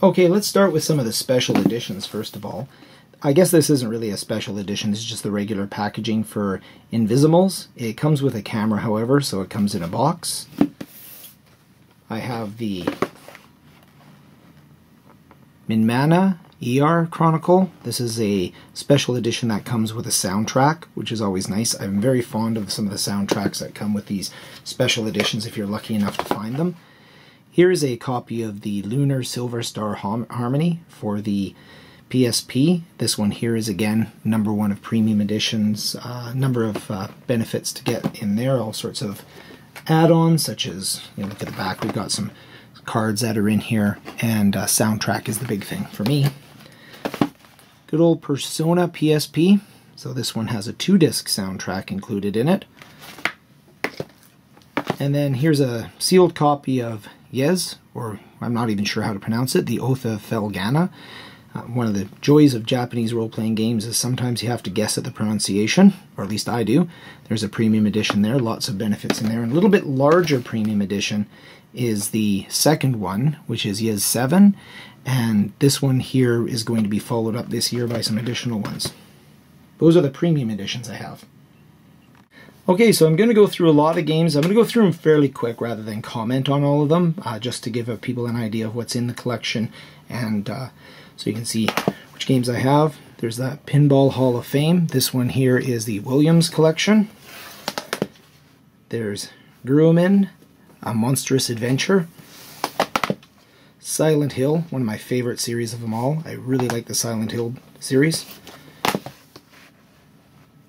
Okay, let's start with some of the special editions first of all. I guess this isn't really a special edition, this is just the regular packaging for Invisimals. It comes with a camera, however, so it comes in a box. I have the Minmana ER Chronicle. This is a special edition that comes with a soundtrack, which is always nice. I'm very fond of some of the soundtracks that come with these special editions if you're lucky enough to find them. Here is a copy of the Lunar Silver Star Harmony for the PSP. This one here is again #1 of premium editions. Number of benefits to get in there, all sorts of add-ons, such as, look at the back, we've got some cards that are in here, and soundtrack is the big thing for me. Good old Persona PSP. So this one has a 2-disc soundtrack included in it. And then here's a sealed copy of Yez, or I'm not even sure how to pronounce it, The Oath of Felgana. One of the joys of Japanese role-playing games is sometimes you have to guess at the pronunciation, or at least I do. There's a premium edition there, lots of benefits in there. And a little bit larger premium edition is the second one, which is Yez 7, and this one here is going to be followed up this year by some additional ones. Those are the premium editions I have. Okay, so I'm going to go through a lot of games. I'm going to go through them fairly quick rather than comment on all of them, just to give people an idea of what's in the collection, and so you can see which games I have. There's that Pinball Hall of Fame. This one here is the Williams collection. There's Gurumin, A Monstrous Adventure. Silent Hill, one of my favorite series of them all. I really like the Silent Hill series.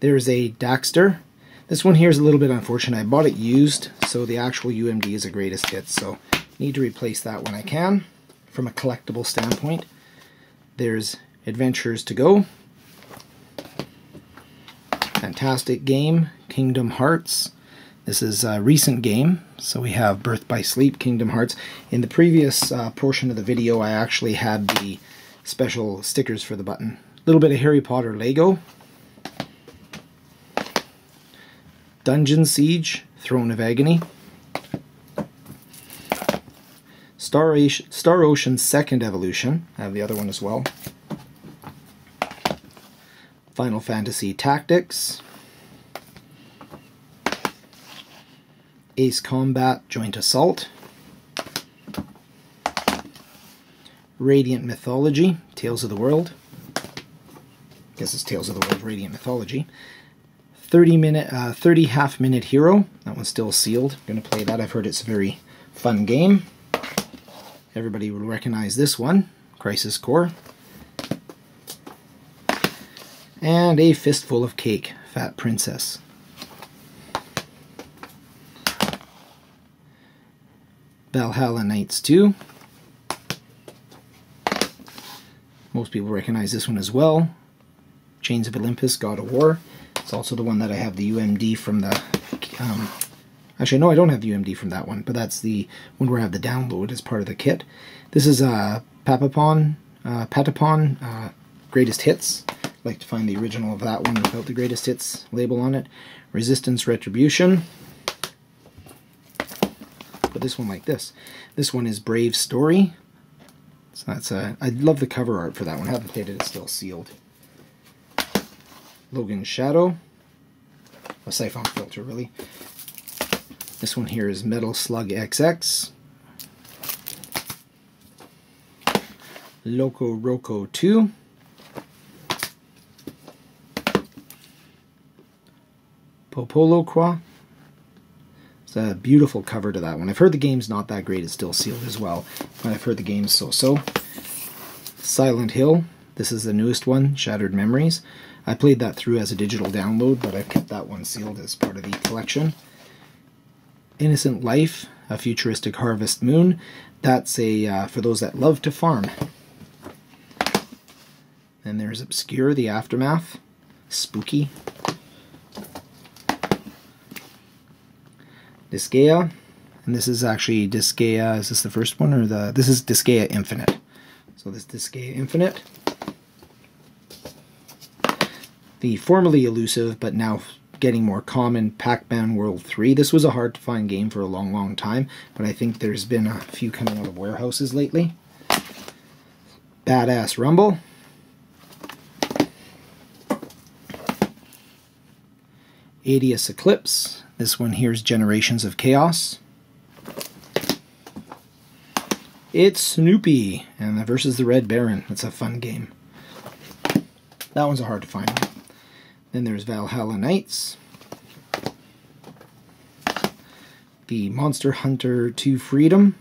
There's a Daxter. This one here is a little bit unfortunate. I bought it used, so the actual UMD is a greatest hit, so need to replace that when I can, from a collectible standpoint. There's Adventures to Go. Fantastic game, Kingdom Hearts. This is a recent game, so we have Birth by Sleep, Kingdom Hearts. In the previous portion of the video, I actually had the special stickers for the button. A little bit of Harry Potter Lego. Dungeon Siege, Throne of Agony. Star Ocean's Second Evolution. I have the other one as well. Final Fantasy Tactics. Ace Combat Joint Assault. Radiant Mythology, Tales of the World. I guess it's Tales of the World Radiant Mythology. 30 half-minute Hero. That one's still sealed. I'm going to play that. I've heard it's a very fun game. Everybody will recognize this one, Crisis Core. And a Fistful of Cake, Fat Princess. Valhalla Knights 2. Most people recognize this one as well. Chains of Olympus, God of War. It's also the one that I have the UMD from the... actually, no, I don't have the UMD from that one, but that's the one where I have the download as part of the kit. This is Patapon Greatest Hits. I'd like to find the original of that one without the Greatest Hits label on it. Resistance Retribution. Put this one like this. This one is Brave Story. So that's I love the cover art for that one. I haven't played it, it's still sealed. Logan's Shadow. A Siphon Filter, really. This one here is Metal Slug XX. Loco Roco 2. Popolo Croix. It's a beautiful cover to that one. I've heard the game's not that great, it's still sealed as well, but I've heard the game's so-so. Silent Hill. This is the newest one, Shattered Memories. I played that through as a digital download, but I've kept that one sealed as part of the collection. Innocent Life, A Futuristic Harvest Moon. That's a for those that love to farm. Then there's Obscure, The Aftermath. Spooky. Disgaea. And this is actually Disgaea, is this the first one, or this is Disgaea Infinite. So this Disgaea Infinite. The formerly elusive, but now getting more common, Pac-Man World 3. This was a hard-to-find game for a long time, but I think there's been a few coming out of warehouses lately. Badass Rumble, Adius Eclipse. This one here is Generations of Chaos. It's Snoopy and versus the Red Baron. That's a fun game. That one's hard to find. Then there's Valhalla Knights, the Monster Hunter 2 Freedom.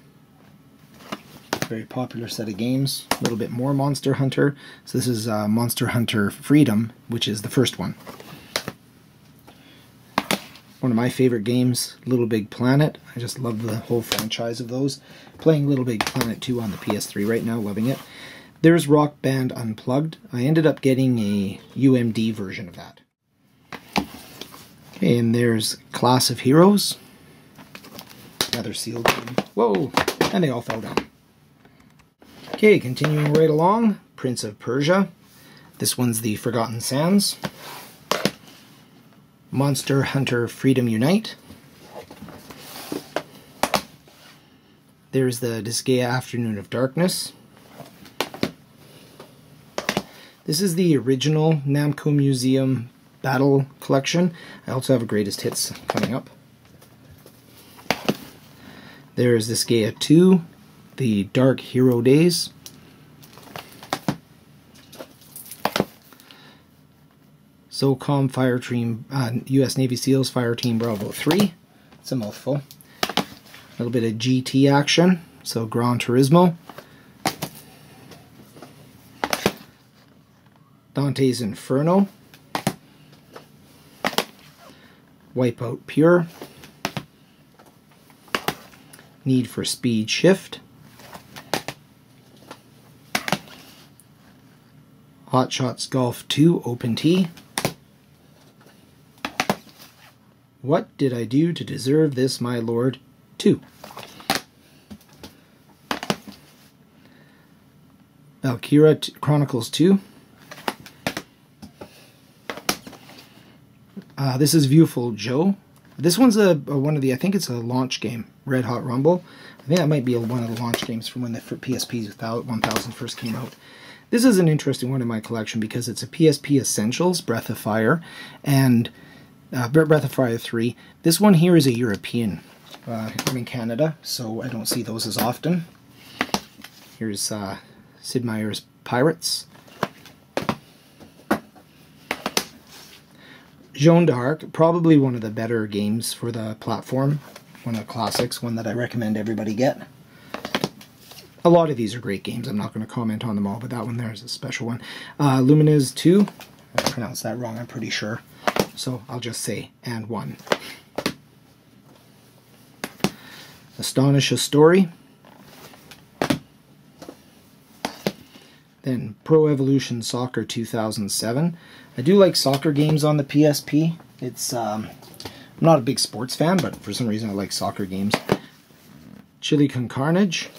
Very popular set of games. A little bit more Monster Hunter. So this is Monster Hunter Freedom, which is the first one. One of my favorite games, Little Big Planet. I just love the whole franchise of those. Playing Little Big Planet 2 on the PS3 right now, loving it. There's Rock Band Unplugged. I ended up getting a UMD version of that. Okay, and there's Class of Heroes. Another sealed game. Whoa! And they all fell down. Okay, continuing right along, Prince of Persia. This one's the Forgotten Sands. Monster Hunter Freedom Unite. There's the Disgaea Afternoon of Darkness. This is the original Namco Museum Battle Collection. I also have a Greatest Hits coming up. There's Disgaea 2, the Dark Hero Days. SOCOM Fireteam, U.S. Navy SEALs Fireteam Bravo 3. It's a mouthful. A little bit of GT action, so Gran Turismo. Dante's Inferno. Wipeout Pure. Need for Speed Shift. Hot Shots Golf 2 Open T. What Did I Do to Deserve This, My Lord? 2. Valkyria Chronicles 2. This is Viewful Joe. This one's one of the, I think it's a launch game, Red Hot Rumble. I think that might be one of the launch games from when the PSP 1000 first came out. This is an interesting one in my collection because it's a PSP Essentials, Breath of Fire, and Breath of Fire 3. This one here is a European. I'm in Canada, so I don't see those as often. Here's Sid Meier's Pirates. Joan d'Arc, probably one of the better games for the platform. One of the classics, one that I recommend everybody get. A lot of these are great games. I'm not going to comment on them all, but that one there is a special one. Lumines 2. I pronounced that wrong, I'm pretty sure. So I'll just say, and 1. Astonish a Story. Then Pro Evolution Soccer 2007. I do like soccer games on the PSP. It's I'm not a big sports fan, but for some reason I like soccer games. Chili Con Carnage.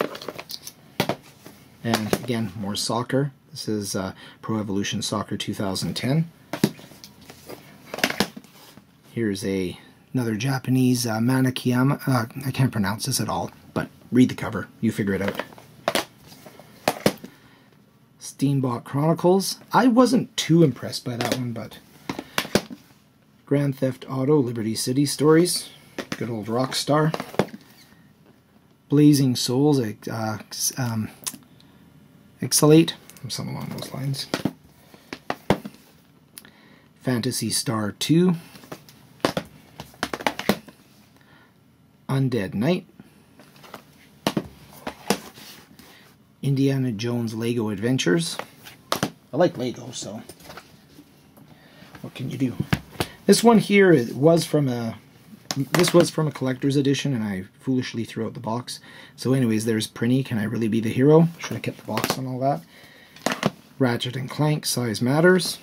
And again, more soccer. This is Pro Evolution Soccer 2010. Here's another Japanese Manakiyama. I can't pronounce this at all, but read the cover. You figure it out. Steambot Chronicles. I wasn't too impressed by that one, but Grand Theft Auto Liberty City Stories. Good old Rockstar. Blazing Souls, Exhalate, something along those lines. Phantasy Star 2. Undead Knight. Indiana Jones Lego Adventures. I like Lego, so what can you do? This one here was from a collector's edition, and I foolishly threw out the box. So anyways, there's Prinny, Can I Really Be the Hero? Should have kept the box on all that. Ratchet and Clank, Size Matters.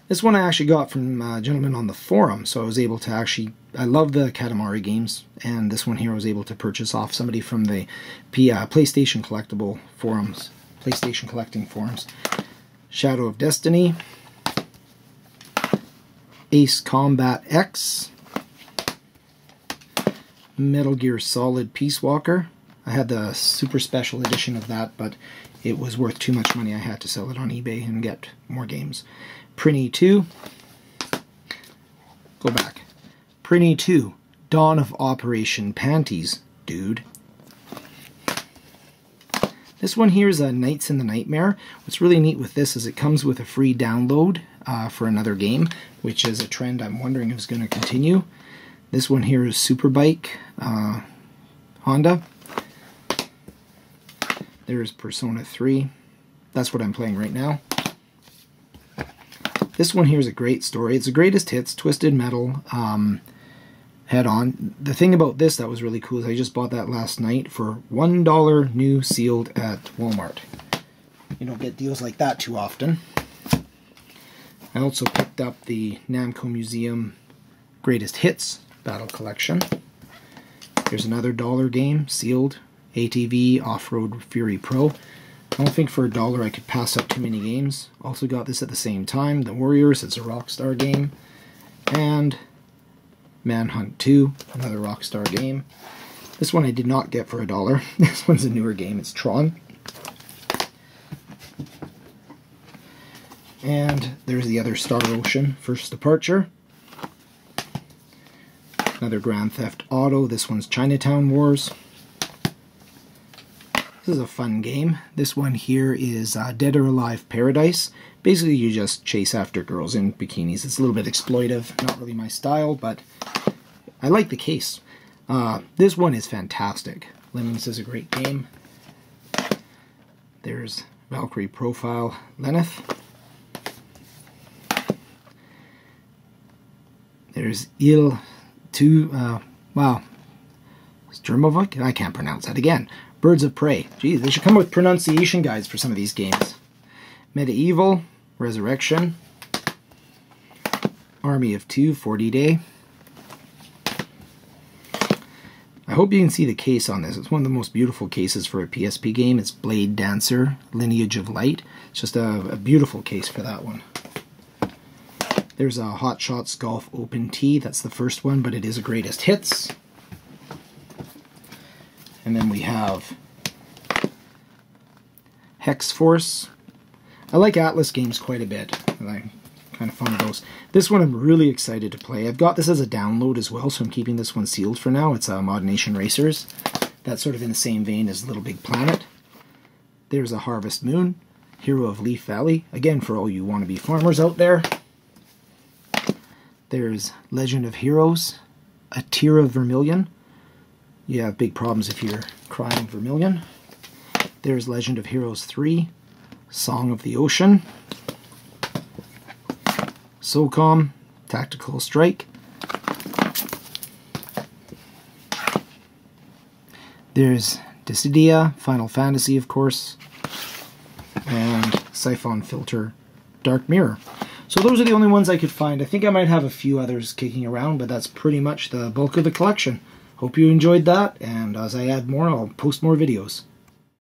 This one I actually got from a gentleman on the forum, so I was able to actually, I love the Katamari games, and this one here I was able to purchase off somebody from the PlayStation collectible forums, PlayStation collecting forums. Shadow of Destiny. Ace Combat X. Metal Gear Solid Peace Walker. I had the super special edition of that, but it was worth too much money. I had to sell it on eBay and get more games. Prinny 2. Go back. Prinny 2. Dawn of Operation Panties, dude. This one here is Nights in the Nightmare. What's really neat with this is it comes with a free download for another game, which is a trend I'm wondering if is going to continue. This one here is Superbike Honda. There's Persona 3. That's what I'm playing right now. This one here is a great story. It's a greatest hits, Twisted Metal, head-on. The thing about this that was really cool is I just bought that last night for $1 new sealed at Walmart. You don't get deals like that too often. I also picked up the Namco Museum Greatest Hits Battle Collection. Here's another $1 game, sealed, ATV Off-Road Fury Pro. I don't think for $1 I could pass up too many games. Also got this at the same time, The Warriors, it's a Rockstar game. And Manhunt 2, another Rockstar game. This one I did not get for $1. This one's a newer game, it's Tron. And there's the other Star Ocean, First Departure. Another Grand Theft Auto, this one's Chinatown Wars. This is a fun game. This one here is Dead or Alive Paradise. Basically you just chase after girls in bikinis. It's a little bit exploitive, not really my style, but I like the case. This one is fantastic. Lemmings is a great game. There's Valkyrie Profile Lenneth. There's Il 2, wow, Sturmovik? I can't pronounce that again. Birds of Prey. Geez, they should come up with pronunciation guides for some of these games. Medieval, Resurrection, Army of Two, 40 Day. I hope you can see the case on this. It's one of the most beautiful cases for a PSP game. It's Blade Dancer, Lineage of Light. It's just a beautiful case for that one. There's a Hot Shots Golf Open Tee. That's the first one, but it is a greatest hits. And then we have Hex Force. I like Atlas games quite a bit. I'm kind of fond of those. This one I'm really excited to play. I've got this as a download as well, so I'm keeping this one sealed for now. It's Mod Nation Racers. That's sort of in the same vein as Little Big Planet. There's a Harvest Moon, Hero of Leaf Valley. Again, for all you wannabe farmers out there. There's Legend of Heroes, A Tear of Vermilion. You have big problems if you're crying vermilion. There's Legend of Heroes 3, Song of the Ocean, SOCOM, Tactical Strike. There's Dissidia, Final Fantasy of course, and Siphon Filter, Dark Mirror. So those are the only ones I could find. I think I might have a few others kicking around, but that's pretty much the bulk of the collection. Hope you enjoyed that, and as I add more, I'll post more videos.